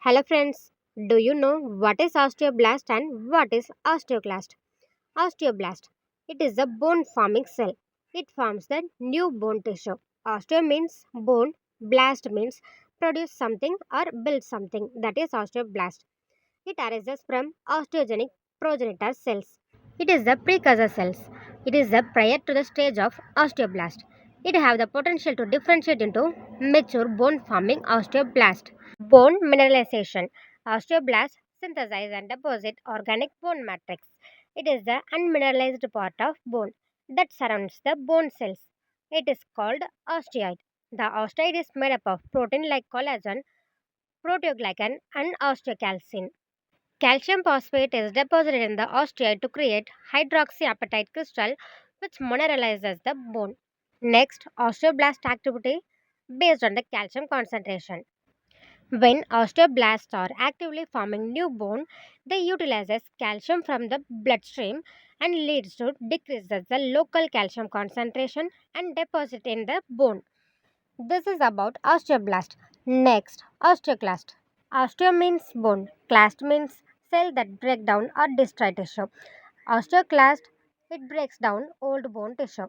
Hello friends, do you know what is osteoblast and what is osteoclast? Osteoblast. It is a bone forming cell. It forms the new bone tissue. Osteo means bone, blast means produce something or build something, that is osteoblast. It arises from osteogenic progenitor cells. It is the precursor cells. It is the prior to the stage of osteoblast. It have the potential to differentiate into mature bone forming osteoblast. Bone mineralization. Osteoblasts synthesize and deposit organic bone matrix. It is the unmineralized part of bone that surrounds the bone cells. It is called osteoid. The osteoid is made up of protein like collagen, proteoglycan, and osteocalcin. Calcium phosphate is deposited in the osteoid to create hydroxyapatite crystal which mineralizes the bone. Next, osteoblast activity based on the calcium concentration. When osteoblasts are actively forming new bone, they utilizes calcium from the bloodstream and leads to decreases the local calcium concentration and deposit in the bone. This is about osteoblast. Next, osteoclast. Osteo means bone, clast means cell that break down or destroy tissue. Osteoclast, it breaks down old bone tissue.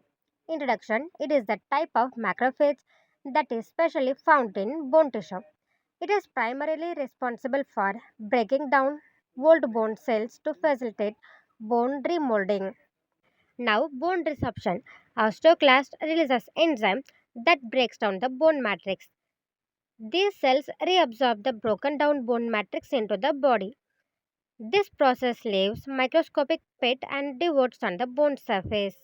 Introduction, it is the type of macrophage that is specially found in bone tissue. It is primarily responsible for breaking down old bone cells to facilitate bone remodeling. Now, bone resorption. Osteoclast releases enzyme that breaks down the bone matrix. These cells reabsorb the broken down bone matrix into the body. This process leaves microscopic pit and divots on the bone surface.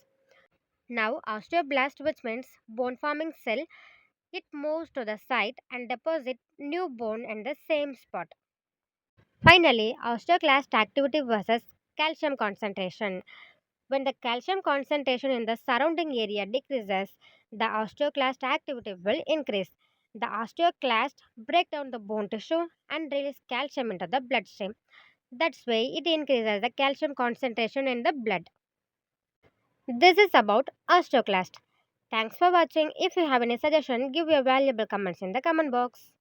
Now, osteoblast, which means bone forming cell, it moves to the site and deposits new bone in the same spot. Finally, osteoclast activity versus calcium concentration. When the calcium concentration in the surrounding area decreases, the osteoclast activity will increase. The osteoclast break down the bone tissue and release calcium into the bloodstream. That's why it increases the calcium concentration in the blood. This is about osteoclast. Thanks for watching. If you have any suggestion, give your valuable comments in the comment box.